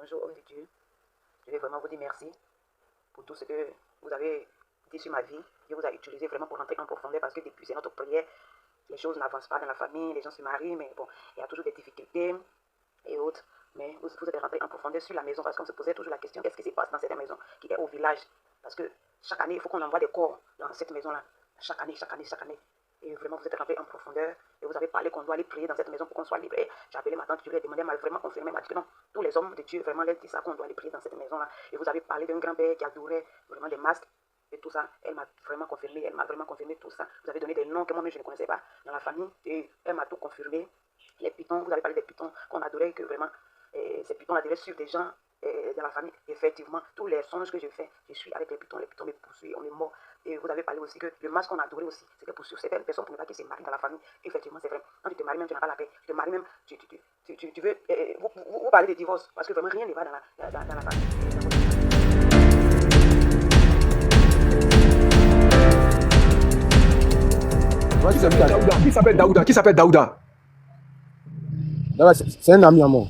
Bonjour, homme de Dieu. Je vais vraiment vous dire merci pour tout ce que vous avez dit sur ma vie. Dieu vous a utilisé vraiment pour rentrer en profondeur parce que depuis c'est notre prière, les choses n'avancent pas dans la famille, les gens se marient, mais bon, il y a toujours des difficultés et autres. Mais vous êtes rentré en profondeur sur la maison parce qu'on se posait toujours la question, qu'est-ce qui se passe dans cette maison qui est au village? Parce que chaque année, il faut qu'on envoie des corps dans cette maison-là. Chaque année, chaque année, chaque année. Et vraiment, vous êtes rentré en profondeur et vous avez parlé qu'on doit aller prier dans cette maison pour qu'on soit libéré. J'ai appelé ma tante, je lui ai demandé, elle m'a vraiment confirmé, elle m'a dit que non, tous les hommes de Dieu vraiment leur disent ça, qu'on doit aller prier dans cette maison-là. Et vous avez parlé d'un grand-père qui adorait vraiment des masques et tout ça. Elle m'a vraiment confirmé tout ça. Vous avez donné des noms que moi-même je ne connaissais pas dans la famille et elle m'a tout confirmé. Les pitons, vous avez parlé des pitons qu'on adorait, que vraiment, ces pitons-là devaient suivre des gens dans la famille. Effectivement, tous les songes que je fais, je suis avec les pitons me poursuivent, on est mort. Et vous avez parlé aussi que le masque qu'on adorait aussi, c'était pour suivre certaines personnes pour ne pas qu'ils se marient dans la famille. Effectivement, c'est vrai. Quand tu te maries même, tu n'as pas la paix. Tu te maries même, tu veux, vous parlez de divorce, parce que vraiment rien ne va dans la famille. Qui s'appelle Daouda? Qui s'appelle Daouda? C'est un ami à moi.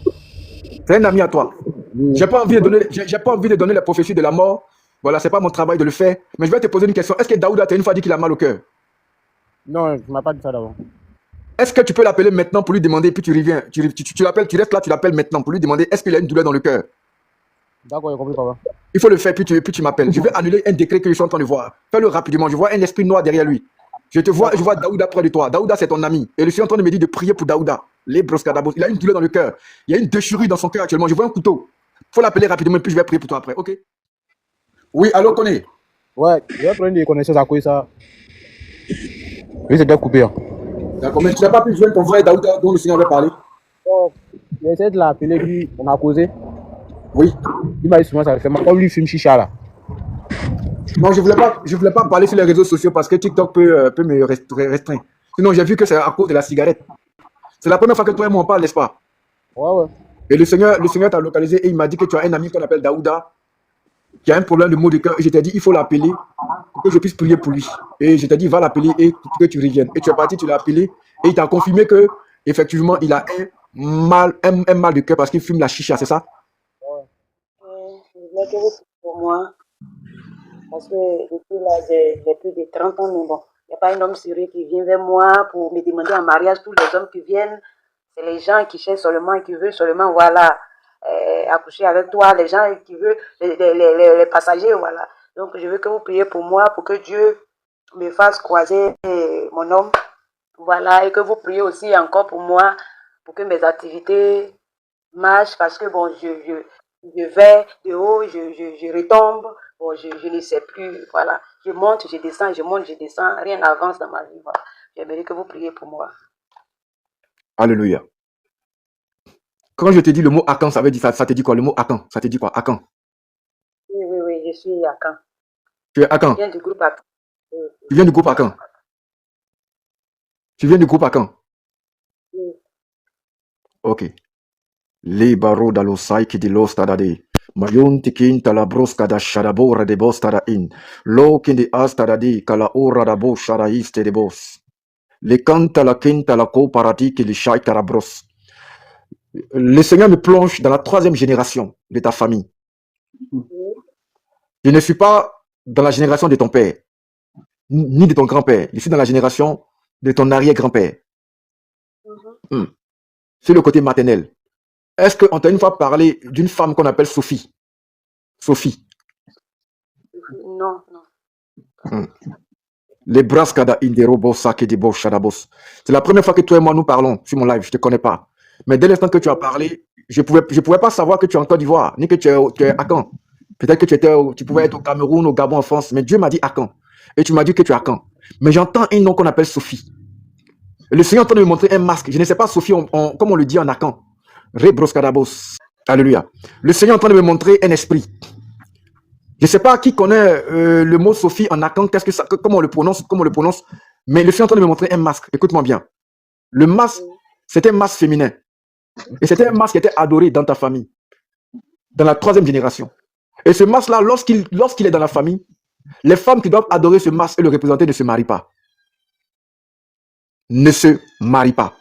C'est un ami à toi. Oui. J'ai pas envie de donner la prophétie de la mort. Voilà, c'est pas mon travail de le faire. Mais je vais te poser une question. Est-ce que Daouda t'a une fois dit qu'il a mal au cœur? Non, tu m'as pas dit ça d'avant. Est-ce que tu peux l'appeler maintenant pour lui demander, puis tu reviens, tu l'appelles, tu restes là, tu l'appelles maintenant pour lui demander est-ce qu'il a une douleur dans le cœur? D'accord, j'ai compris, papa. Il faut le faire, puis tu m'appelles. Je vais annuler un décret que je suis en train de voir. Fais-le rapidement. Je vois un esprit noir derrière lui. Je vois Daouda près de toi. Daouda, c'est ton ami. Et je suis en train de me dire de prier pour Daouda. Les broskadabos. Il a une douleur dans le cœur. Il y a une déchirure dans son cœur actuellement. Je vois un couteau. Il faut l'appeler rapidement, puis je vais prier pour toi après. Ok? Oui, allô, Koné? Ouais, je vais prendre des connaissances à quoi ça. Oui, c'est déjà coupé. Hein. D'accord, mais tu n'as pas pu joindre ton frère Daouda dont le Seigneur avait parlé? Oh, j'ai essayé de l'appeler, puis on a causé. Oui. Il m'a dit souvent ça le fait mal. Comme lui fume chicha là. Non, je voulais pas parler sur les réseaux sociaux parce que TikTok peut me restreindre. Sinon, j'ai vu que c'est à cause de la cigarette. C'est la première fois que toi et moi on parle, n'est-ce pas? Ouais. Et le Seigneur t'a localisé et il m'a dit que tu as un ami qu'on appelle Daouda qui a un problème de maux de cœur. Et je t'ai dit, il faut l'appeler pour que je puisse prier pour lui. Et je t'ai dit, va l'appeler et que tu reviennes. Et tu es parti, tu l'as appelé et il t'a confirmé que effectivement il a un mal de cœur parce qu'il fume la chicha, c'est ça? Je voulais que vous priez pour moi. Parce que depuis là, j'ai plus de 30 ans, mais bon, il n'y a pas un homme sérieux qui vient vers moi pour me demander en mariage. Tous les hommes qui viennent, c'est les gens qui cherchent seulement et qui veulent seulement, voilà, accoucher avec toi, les gens qui veulent, les passagers, voilà. Donc, je veux que vous priez pour moi, pour que Dieu me fasse croiser mon homme, voilà, et que vous priez aussi encore pour moi, pour que mes activités marchent, parce que bon, je vais de haut, je retombe, bon, je ne sais plus, voilà. Je monte, je descends, je monte, je descends, rien n'avance dans ma vie, voilà. J'aimerais que vous priez pour moi. Alléluia. Quand je te dis le mot Akan, ça veut dire ça te dit quoi? Le mot Akan, ça te dit quoi? Akan. Oui, je suis à Caen. Tu es Akan. Je viens du groupe Akan. Tu viens du groupe Akan. Tu viens du groupe Akan. Oui. Ok. Les barreaux dans l'ossaille qui dit l'ostadade. Mayon tikin tala broska da shadabora de bostada in. Lo kin de astadadi kala ora da bo shadaiste de bos. Les canta la quinta la co paradis qui les shaita la bros. Le Seigneur me plonge dans la 3e génération de ta famille. Je ne suis pas dans la génération de ton père, ni de ton grand-père. Je suis dans la génération de ton arrière-grand-père. C'est le côté maternel. Est-ce qu'on t'a une fois parlé d'une femme qu'on appelle Sophie? Sophie. Non. Les braskada indero sake de bo shadabos. C'est la première fois que toi et moi nous parlons sur mon live. Je te connais pas. Mais dès l'instant que tu as parlé, je pouvais pas savoir que tu es en Côte d'Ivoire, ni que tu es à Caen. Peut-être que tu pouvais être au Cameroun, au Gabon, en France. Mais Dieu m'a dit à Caen. Et tu m'as dit que tu es à Caen. Mais j'entends un nom qu'on appelle Sophie. Et le Seigneur est en train de me montrer un masque. Je ne sais pas, Sophie, comme on le dit en Akan. Re broskadabos. Alléluia. Le Seigneur est en train de me montrer un esprit. Je ne sais pas qui connaît le mot Sophie en Akan, comment on le prononce, mais le Seigneur est en train de me montrer un masque. Écoute-moi bien. Le masque, c'était un masque féminin. Et c'était un masque qui était adoré dans ta famille, dans la 3e génération. Et ce masque-là, lorsqu'il est dans la famille, les femmes qui doivent adorer ce masque et le représenter ne se marient pas. Ne se marient pas.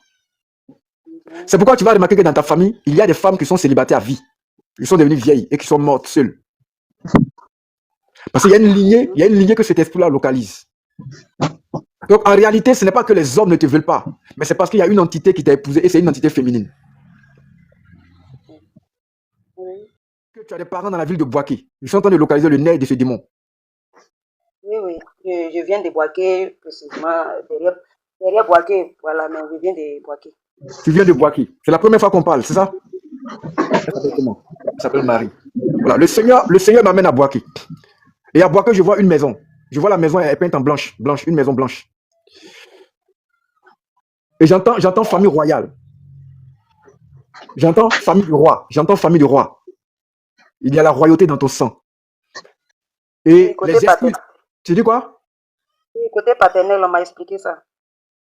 C'est pourquoi tu vas remarquer que dans ta famille, il y a des femmes qui sont célibataires à vie. Ils sont devenus vieilles et qui sont mortes seules. Parce qu'il y a une lignée que cet esprit-là localise. Donc en réalité, ce n'est pas que les hommes ne te veulent pas, mais c'est parce qu'il y a une entité qui t'a épousé et c'est une entité féminine. Oui, Que tu as des parents dans la ville de Boaké. Ils sont en train de localiser le nez de ce démon. oui, oui. Je viens de Boaké, précisément derrière Boaké. Voilà, mais je viens de Boaké. Tu viens de Boaké. C'est la première fois qu'on parle, c'est ça? Elle s'appelle comment? Elle s'appelle Marie. Voilà, le Seigneur m'amène à Boaké. Et à Boaké, je vois une maison. Je vois la maison, elle est peinte en blanche, une maison blanche. Et j'entends famille royale. J'entends famille du roi. J'entends famille du roi. Il y a la royauté dans ton sang. Oui, Et côté les esprits. paternel. Tu dis quoi? Oui, côté paternel, on m'a expliqué ça.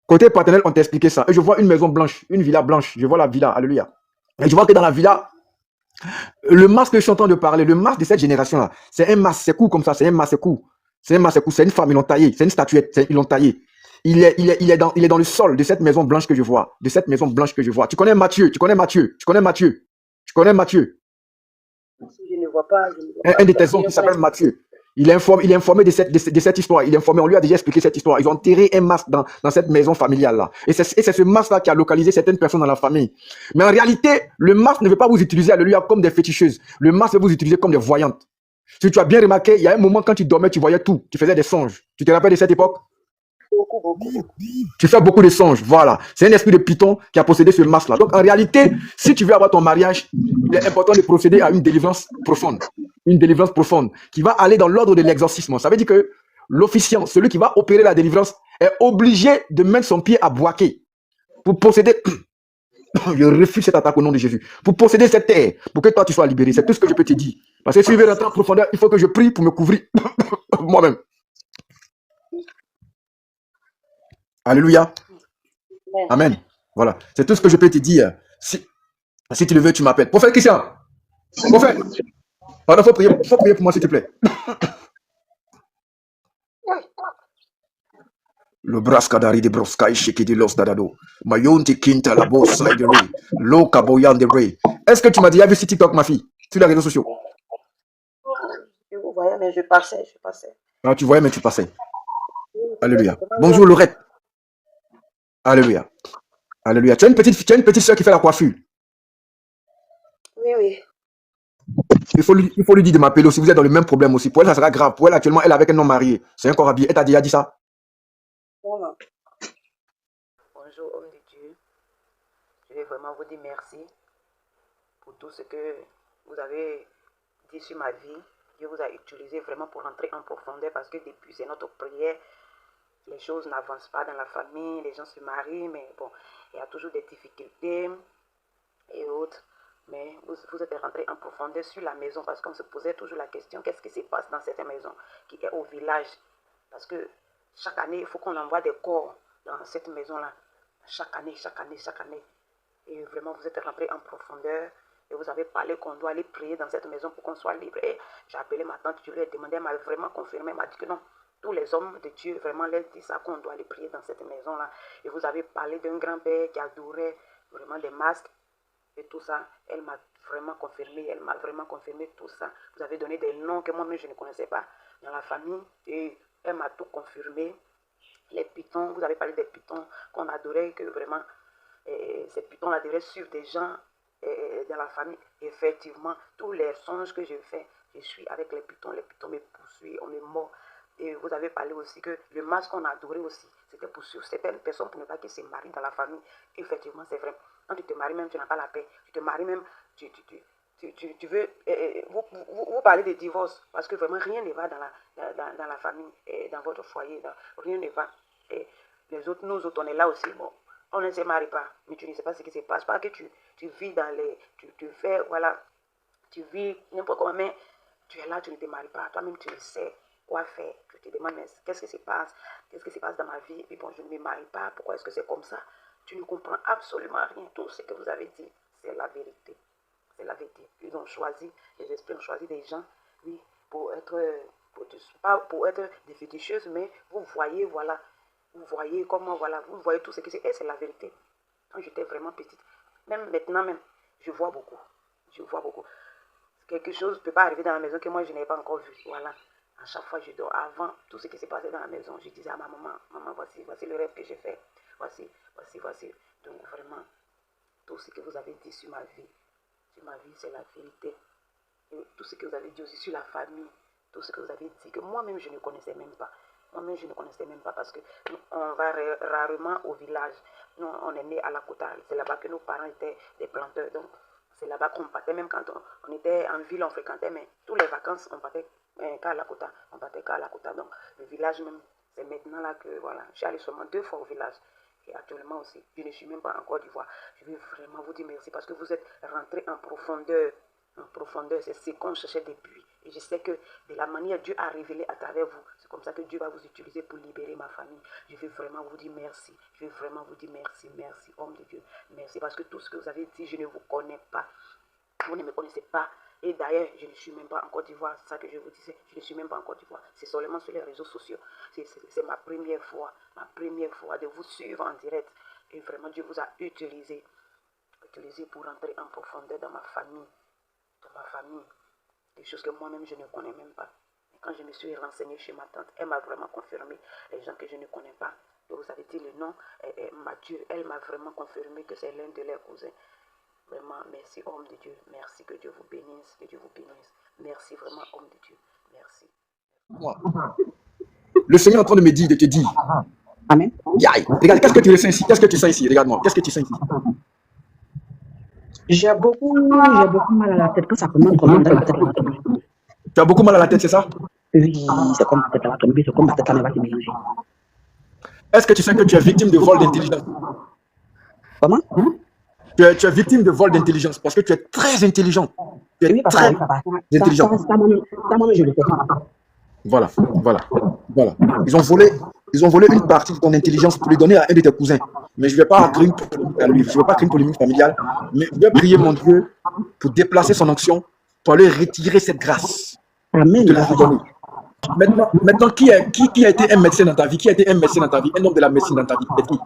Côté paternel, on t'a expliqué ça. Et je vois une maison blanche, une villa blanche. Je vois la villa, alléluia. Et je vois que dans la villa, le masque que je suis en train de parler, le masque de cette génération-là, c'est un masque, c'est court comme ça, c'est un masque, c'est court. C'est un masque, c'est court, c'est une femme, ils l'ont taillé, c'est une statuette, ils l'ont taillé. Il est dans le sol de cette maison blanche que je vois, de cette maison blanche que je vois. Tu connais Mathieu, tu connais Mathieu, tu connais Mathieu, tu connais Mathieu. Si je ne vois pas, je ne vois Un pas. de tes oncles qui s'appelle Mathieu. Il est informé de cette histoire. Il est informé, on lui a déjà expliqué cette histoire. Ils ont enterré un masque dans cette maison familiale-là. Et c'est ce masque-là qui a localisé certaines personnes dans la famille. Mais en réalité, le masque ne veut pas vous utiliser, alléluia, comme des féticheuses. Le masque veut vous utiliser comme des voyantes. Si tu as bien remarqué, il y a un moment quand tu dormais, tu voyais tout. Tu faisais des songes. Tu te rappelles de cette époque? Beaucoup, beaucoup, beaucoup. Tu fais beaucoup de songes, voilà. C'est un esprit de python qui a possédé ce masque-là. Donc en réalité, si tu veux avoir ton mariage, il est important de procéder à une délivrance profonde. Une délivrance profonde qui va aller dans l'ordre de l'exorcisme. Ça veut dire que l'officiant, celui qui va opérer la délivrance, est obligé de mettre son pied à Boaké pour posséder. Je refuse cette attaque au nom de Jésus. Pour posséder cette terre, pour que toi tu sois libéré. C'est tout ce que je peux te dire. Parce que si je veux rentrer en profondeur, il faut que je prie pour me couvrir moi-même. Alléluia. Amen. Amen. Voilà. C'est tout ce que je peux te dire. Si tu le veux, tu m'appelles. Prophète Christian. Prophète. Pardon, faut prier pour moi, s'il te plaît. Le braskadari de broska ishiki de los dadado. Mayonte kinta la boss side de ray. Lo kaboyan de ray. Est-ce que tu m'as déjà vu sur TikTok, ma fille? Sur les réseaux sociaux? Je vous voyais, mais je passais, je passais. Ah, tu voyais, mais tu passais. Oui, Alléluia. comment Bonjour, Laurette. Alléluia. Alléluia. Tu as une petite soeur qui fait la coiffure. Oui, oui. Il faut lui dire de m'appeler aussi. Vous êtes dans le même problème aussi. Pour elle, ça sera grave. Pour elle, actuellement, elle est avec un homme marié. C'est un corps habillé. Elle t'a déjà dit ça? Bon, bonjour, homme de Dieu. Je vais vraiment vous dire merci pour tout ce que vous avez dit sur ma vie. Dieu vous a utilisé vraiment pour entrer en profondeur parce que depuis c'est notre prière, les choses n'avancent pas dans la famille, les gens se marient, mais bon, il y a toujours des difficultés et autres. Mais vous êtes rentré en profondeur sur la maison parce qu'on se posait toujours la question, qu'est-ce qui se passe dans cette maison qui est au village? Parce que chaque année, il faut qu'on envoie des corps dans cette maison-là. Chaque année, chaque année, chaque année. Et vraiment, vous êtes rentré en profondeur et vous avez parlé qu'on doit aller prier dans cette maison pour qu'on soit libre. Et j'ai appelé ma tante, je lui ai demandé, elle m'a vraiment confirmé, elle m'a dit que non. Tous les hommes de Dieu, vraiment, leur disent ça, qu'on doit aller prier dans cette maison-là. Et vous avez parlé d'un grand-père qui adorait vraiment les masques et tout ça. Elle m'a vraiment confirmé tout ça. Vous avez donné des noms que moi-même je ne connaissais pas dans la famille et elle m'a tout confirmé. Les pitons, vous avez parlé des pitons qu'on adorait, que vraiment ces pitons-là devaient suivre des gens dans la famille. Effectivement, tous les songes que je fais, je suis avec les pitons me poursuivent, on est mort. Et vous avez parlé aussi que le masque qu'on adorait aussi, c'était pour suivre certaines personnes pour ne pas qu'ils se marient dans la famille. Effectivement, c'est vrai. Quand tu te maries même, tu n'as pas la paix. Tu te maries même, tu veux... vous parlez de divorce parce que vraiment rien ne va dans la famille, dans votre foyer. Rien ne va. Et les autres, nous autres, on est là aussi. Bon, on ne se marie pas, mais tu ne sais pas ce qui se passe. Pas que tu vis dans les... Tu fais, voilà, tu vis n'importe comment, mais tu es là, tu ne te maries pas. Toi-même, tu le sais quoi faire. Tu te demandes, mais qu'est-ce qui se passe? Qu'est-ce qui se passe dans ma vie? Et puis bon, je ne me marie pas. Pourquoi est-ce que c'est comme ça? Tu ne comprends absolument rien. Tout ce que vous avez dit, c'est la vérité. C'est la vérité. Ils ont choisi, les esprits ont choisi des gens, oui, pas pour être des féticheuses, mais vous voyez, voilà, vous voyez comment, voilà, vous voyez tout ce que c'est. Et c'est la vérité. Quand j'étais vraiment petite, même maintenant même, je vois beaucoup. Je vois beaucoup. quelque chose ne peut pas arriver dans la maison que moi je n'ai pas encore vu. Voilà. À chaque fois je dors. Avant tout ce qui s'est passé dans la maison, je disais à ma maman, maman, voici le rêve que j'ai fait. Voici. Donc vraiment, tout ce que vous avez dit sur ma vie, c'est la vérité. Et tout ce que vous avez dit aussi sur la famille, tout ce que vous avez dit, que moi-même je ne connaissais même pas. Moi-même je ne connaissais même pas parce que on va rarement au village. Nous, on est né à la Kota. C'est là-bas que nos parents étaient des planteurs. Donc, c'est là-bas qu'on partait. Même quand on était en ville, on fréquentait. Mais toutes les vacances, on partait qu'à la Kota. On partait qu'à la Kota. Donc, le village même, c'est maintenant là que, voilà, je suis allée seulement 2 fois au village. Et actuellement aussi, je ne suis même pas en Côte d'Ivoire. Je veux vraiment vous dire merci parce que vous êtes rentré en profondeur. En profondeur, c'est ce qu'on cherchait depuis. Et je sais que de la manière Dieu a révélé à travers vous, c'est comme ça que Dieu va vous utiliser pour libérer ma famille. Je veux vraiment vous dire merci. Je veux vraiment vous dire merci, merci, homme de Dieu. Merci parce que tout ce que vous avez dit, je ne vous connais pas. Vous ne me connaissez pas. Et d'ailleurs, je ne suis même pas en Côte d'Ivoire. C'est ça que je vous disais. Je ne suis même pas en Côte d'Ivoire. C'est seulement sur les réseaux sociaux. C'est ma première fois de vous suivre en direct. Et vraiment, Dieu vous a utilisé pour rentrer en profondeur dans ma famille. Des choses que moi-même je ne connais même pas. Et quand je me suis renseignée chez ma tante, elle m'a vraiment confirmé les gens que je ne connais pas. Et vous avez dit le nom, Mathieu, elle m'a vraiment confirmé que c'est l'un de leurs cousins. Vraiment, merci homme de Dieu, merci, que Dieu vous bénisse, Merci vraiment homme de Dieu, merci. Le Seigneur est en train de me dire, de te dire. Amen. Yaï, regarde, qu'est-ce que tu ressens ici? Qu'est-ce que tu sens ici? Regarde-moi, qu'est-ce que tu sens ici? J'ai beaucoup mal à la tête quand ça commence comme dans la tête. Tu as beaucoup mal à la tête, c'est ça? Oui, c'est comme ma tête va tomber, c'est comme ma tête va se mélanger. Est-ce que tu sens que tu es victime de vol d'intelligence? Comment? Tu es victime de vol d'intelligence parce que tu es très intelligent. Tu es Oui, papa, très oui, papa. intelligent. Ça, moi, je le sais. Voilà. Ils ont volé une partie de ton intelligence pour lui donner à un de tes cousins. Mais je ne vais pas créer une polémique à lui. Je ne vais pas créer une polémique familiale. Mais je vais prier mon Dieu pour déplacer son onction, pour aller retirer cette grâce. Amen. De la redonner. Maintenant, qui a été un médecin dans ta vie? Qui a été un médecin dans ta vie? Un homme de la médecine dans ta vie? C'est qui?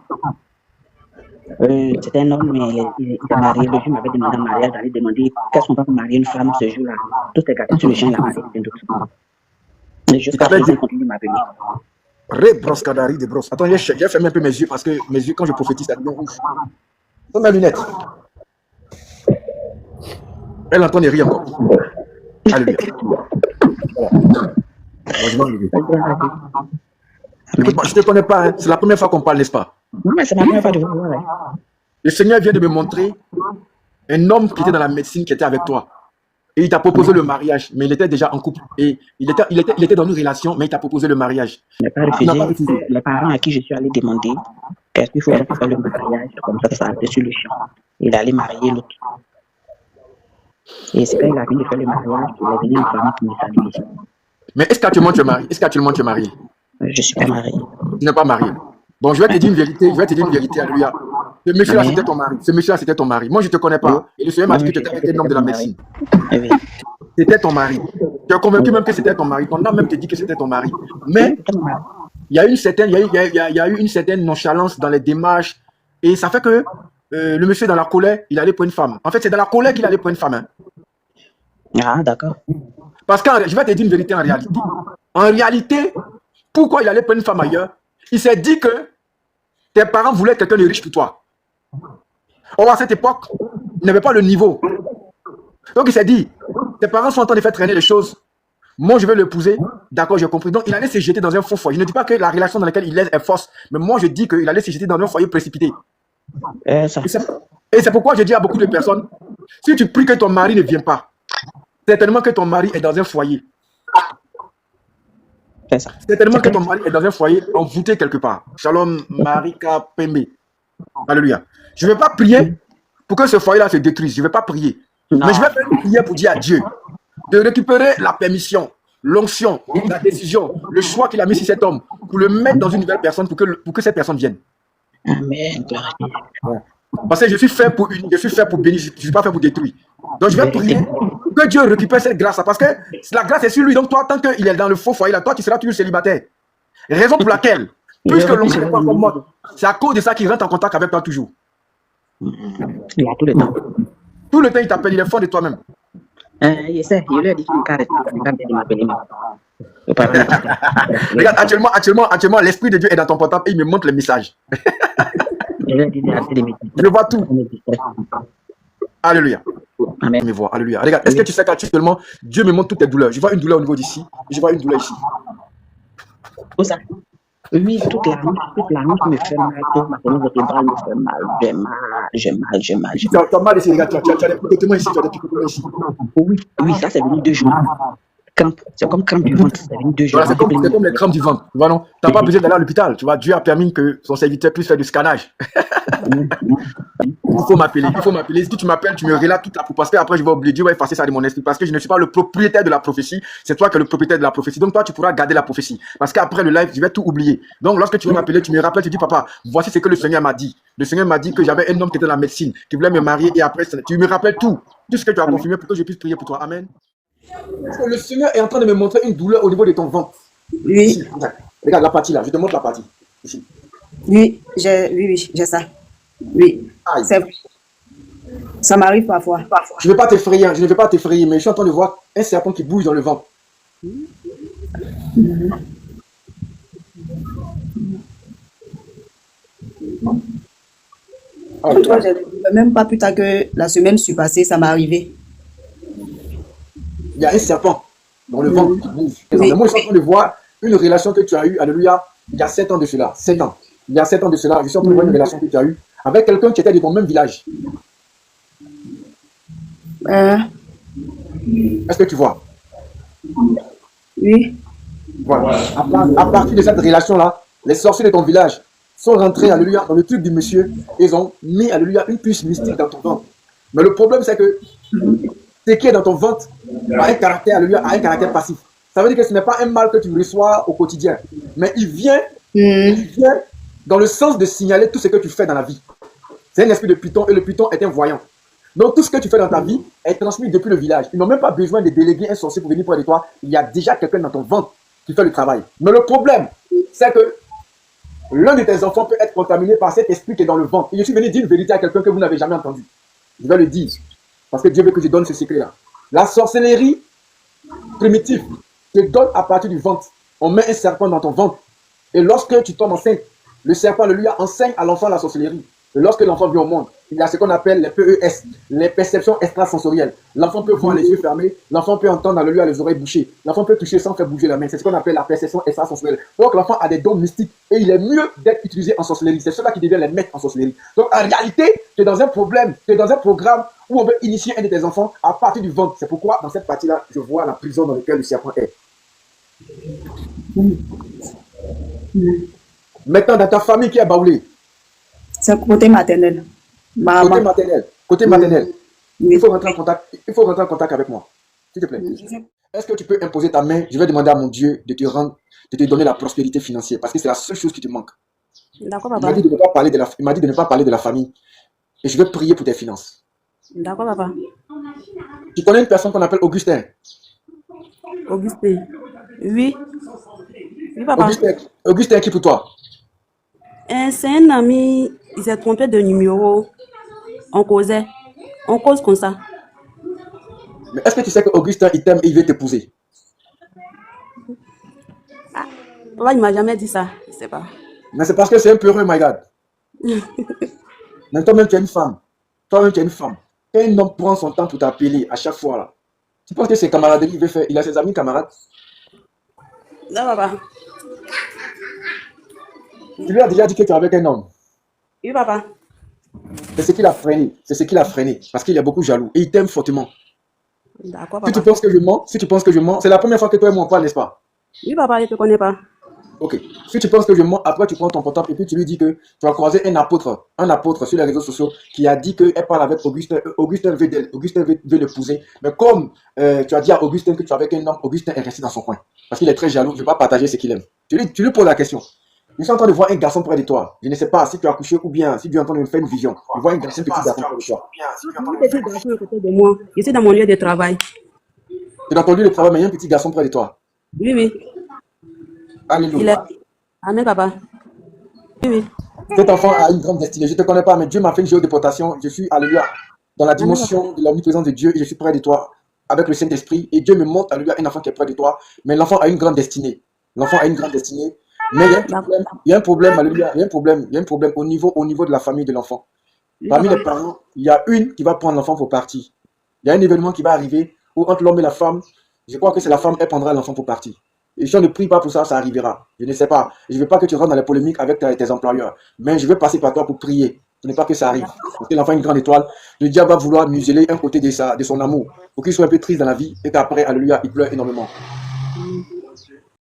C'était un homme, mais il est marié. Le juge m'avait demandé en mariage d'aller demander qu'est-ce qu'on va pour marier une femme ce jour-là. Tout est gâté sur le champ, il a marié quelqu'un d'autre. Et jusqu'à présent, il continue de m'appeler. Rebroscadari de brosse. Attends, j'ai fermé un peu mes yeux parce que mes yeux, quand je prophétise, ça devient rouge. Dans mes lunettes. Elle entend rire encore. Alléluia. Écoute-moi, je ne te connais pas. Hein. C'est la première fois qu'on parle, n'est-ce pas? Non, mais c'est la première fois que je vous vois. Le Seigneur vient de me montrer un homme qui était dans la médecine, qui était avec toi. Et il t'a proposé le mariage, mais il était déjà en couple. Et il était dans une relation, mais il t'a proposé le mariage. Il n'a pas refusé. Les parents à qui je suis allé demander qu'est-ce qu'il faut faire pour faire le mariage, comme ça, ça a été sur le champ. Il allait marier l'autre. Et c'est quand il a fini de faire le mariage, il est venu en famille pour me saluer. Mais est-ce qu'actuellement tu es marié? Je ne suis pas marié. Tu n'es pas marié. Bon, je vais te dire une vérité, alléluia. Ce monsieur-là, c'était ton mari. Moi, je ne te connais pas. Et le Seigneur m'a dit que tu étais avec un homme de la médecine. C'était ton mari. Tu es convaincu même que c'était ton mari. Ton âme même te dit que c'était ton mari. Mais il y a eu une certaine nonchalance dans les démarches. Et ça fait que le monsieur, dans la colère, il allait pour une femme. En fait, c'est dans la colère qu'il allait pour une femme. Hein. Ah, d'accord. Parce que je vais te dire une vérité en réalité. En réalité, pourquoi il allait pour une femme ailleurs? Il s'est dit que tes parents voulaient quelqu'un de riche pour toi. Or, à cette époque, il n'avait pas le niveau. Donc, il s'est dit, tes parents sont en train de faire traîner les choses. Moi, je vais l'épouser. D'accord, j'ai compris. Donc, il allait se jeter dans un faux foyer. Je ne dis pas que la relation dans laquelle il est fausse, mais moi, je dis qu'il allait se jeter dans un foyer précipité. Et c'est pourquoi je dis à beaucoup de personnes, si tu pries que ton mari ne vienne pas, certainement que ton mari est dans un foyer. Certainement que ton mari est dans un foyer envoûté quelque part. Shalom, Marika Pembe. Alléluia. Je ne vais pas prier pour que ce foyer-là se détruise. Je ne vais pas prier. Non. Mais je vais faire une prière pour dire à Dieu de récupérer la permission, l'onction, la décision, le choix qu'il a mis sur cet homme pour le mettre dans une nouvelle personne pour que cette personne vienne. Amen. Parce que je suis fait pour bénir, je ne suis pas fait pour détruire. Donc je vais prier que Dieu récupère cette grâce, parce que la grâce est sur lui. Donc toi, tant qu'il est dans le faux foyer, là, toi, tu seras toujours célibataire. Raison pour laquelle, puisque l'onction n'est pas comme moi, c'est à cause de ça qu'il rentre en contact avec toi toujours. Il a tout le temps. Tout le temps, il t'appelle, il est fort de toi-même. Je lui ai dit qu'il me caresse, il me de m'appeler même. Aux parents de Tita. Regarde, actuellement, l'Esprit de Dieu est dans ton portable et il me montre les messages. Je lui ai dit d'arrêter de me Je vois tout. distraire. Alléluia. Amen. Me voir. Alléluia. Regarde, est-ce que tu sais qu'actuellement, Dieu me montre toutes tes douleurs? Je vois une douleur au niveau d'ici et je vois une douleur ici. Où ça? Oui, toute la nuit me fait mal, toute ma colonne vertébrale me fait mal. J'ai mal. Tu as mal ici, regarde, tu as des picotements ici, tu as des picotements ici. Oui, ça c'est venu 2 jours. C'est comme crampe du ventre, c'est venu 2 jours. Voilà, c'est comme les crampes du ventre. Tu vois, non? Tu n'as pas besoin d'aller à l'hôpital. Tu vois, Dieu a permis que son serviteur puisse faire du scannage. Il faut m'appeler. Si tu m'appelles, tu me relates toute la prophétie. Parce qu'après, je vais oublier, Dieu va effacer ça de mon esprit. Parce que je ne suis pas le propriétaire de la prophétie. C'est toi qui es le propriétaire de la prophétie. Donc, toi, tu pourras garder la prophétie. Parce qu'après le live, je vais tout oublier. Donc, lorsque tu vas m'appeler, tu me rappelles, tu dis, papa, voici ce que le Seigneur m'a dit. Le Seigneur m'a dit que j'avais un homme qui était dans la médecine, qui voulait me marier. Et après, tu me rappelles tout. Tout ce que tu as confirmé pour que je puisse prier pour toi. Amen. Le Seigneur est en train de me montrer une douleur au niveau de ton ventre. Oui. Ici, regarde la partie là. Je te montre la partie. Ici. Oui, j'ai ça. Oui. Aïe. Ça m'arrive parfois. Je ne vais pas t'effrayer, mais je suis en train de voir un serpent qui bouge dans le ventre. Oh, Toi, même pas plus tard que la semaine passée, ça m'est arrivé. il y a un serpent dans le ventre qui bouge. Oui. Moi, je suis en train de voir une relation que tu as eue, alléluia, il y a 7 ans de cela. 7 ans. Il y a 7 ans de cela, je suis en train de voir une relation que tu as eue avec quelqu'un qui était de ton même village. Est-ce que tu vois? Oui. Voilà. À partir de cette relation-là, les sorciers de ton village sont rentrés, alléluia, dans le truc du monsieur et ils ont mis, alléluia, une puce mystique dans ton ventre. Mais le problème, c'est que ce qui est dans ton ventre a un caractère, alléluia, a un caractère passif. Ça veut dire que ce n'est pas un mal que tu reçois au quotidien, mais il vient dans le sens de signaler tout ce que tu fais dans la vie. C'est un esprit de python et le python est un voyant. Donc tout ce que tu fais dans ta vie est transmis depuis le village. Ils n'ont même pas besoin de déléguer un sorcier pour venir près de toi. Il y a déjà quelqu'un dans ton ventre qui fait le travail. Mais le problème, c'est que l'un de tes enfants peut être contaminé par cet esprit qui est dans le ventre. Et je suis venu dire une vérité à quelqu'un que vous n'avez jamais entendu. Je vais le dire. Parce que Dieu veut que je donne ce secret-là. La sorcellerie primitive te donne à partir du ventre. On met un serpent dans ton ventre. Et lorsque tu tombes enceinte, le serpent, lui, enseigne à l'enfant la sorcellerie. Et lorsque l'enfant vient au monde, il y a ce qu'on appelle les PES, les perceptions extrasensorielles. L'enfant peut voir les yeux fermés, l'enfant peut entendre lui les oreilles bouchées, l'enfant peut toucher sans faire bouger la main. C'est ce qu'on appelle la perception extrasensorielle. Donc l'enfant a des dons mystiques et il est mieux d'être utilisé en sorcellerie. C'est cela qui devient les maîtres en sorcellerie. Donc en réalité, tu es dans un problème, tu es dans un programme où on veut initier un de tes enfants à partir du ventre. C'est pourquoi dans cette partie-là, je vois la prison dans laquelle le serpent est. Maintenant, dans ta famille qui est baoulée, c'est côté maternel. Côté maternel. Oui. Il faut rentrer en contact avec moi. S'il te plaît. Est-ce que tu peux imposer ta main? Je vais demander à mon Dieu de te donner la prospérité financière parce que c'est la seule chose qui te manque. D'accord, Il papa. m'a dit de ne pas parler de la famille. Et je vais prier pour tes finances. D'accord, papa. Tu connais une personne qu'on appelle Augustin? Augustin. Oui. Oui, papa. Augustin est qui pour toi? C'est un ami, il s'est trompé de numéro. On cause comme ça. Mais est-ce que tu sais que Augustin, il t'aime et il veut t'épouser? Papa, il m'a jamais dit ça. Je sais pas. Mais c'est parce que c'est un peureux, my God. Mais toi-même, tu es une femme. Quand un homme prend son temps pour t'appeler à chaque fois, là, tu penses que c'est camaraderie qu'il veut faire? Il a ses amis camarades. Non, papa. Tu lui as déjà dit que tu es avec un homme. Oui, papa. C'est ce qu'il a freiné. Parce qu'il est beaucoup jaloux. Et il t'aime fortement. D'accord, Si papa. tu penses que je mens, c'est la première fois que toi et moi on parle, n'est-ce pas? Oui, papa, je ne te connais pas. Ok. Si tu penses que je mens, après tu prends ton portable et puis tu lui dis que tu as croisé un apôtre sur les réseaux sociaux qui a dit qu'elle parle avec Augustin. Augustin veut l'épouser. Mais comme tu as dit à Augustin que tu es avec un homme, Augustin est resté dans son coin. Parce qu'il est très jaloux, il ne veut pas partager ce qu'il aime. Tu lui poses la question. Je suis en train de voir un garçon près de toi. Je ne sais pas si tu as couché ou bien si tu es en train de me faire une vision. Je vois un petit garçon près de toi. Petit garçon à côté de moi. Je suis dans mon lieu de travail. Tu es dans ton lieu de travail, mais il y a un petit garçon près de toi. Oui, oui. Alléluia. Amen, papa. Oui, oui. Cet enfant a une grande destinée. Je ne te connais pas, mais Dieu m'a fait une géodéportation. Je suis, alléluia, dans la dimension de l'omniprésence de Dieu et je suis près de toi. avec le Saint-Esprit et Dieu me montre, alléluia, un enfant qui est près de toi, mais l'enfant a une grande destinée. L'enfant a une grande destinée, mais il y a un problème, alléluia, il y a un problème au niveau de la famille de l'enfant. Parmi les parents, il y a une qui va prendre l'enfant pour partir. Il y a un événement qui va arriver où entre l'homme et la femme, je crois que c'est la femme, elle prendra l'enfant pour partir. Et si on ne prie pas pour ça, ça arrivera. Je ne sais pas. Je ne veux pas que tu rentres dans les polémiques avec tes employeurs. Mais je vais passer par toi pour prier. Ce n'est pas que ça arrive. Parce que l'enfant a une grande étoile. Le diable va vouloir museler un côté de son amour. Pour qu'il soit un peu triste dans la vie et qu'après, alléluia, il pleure énormément.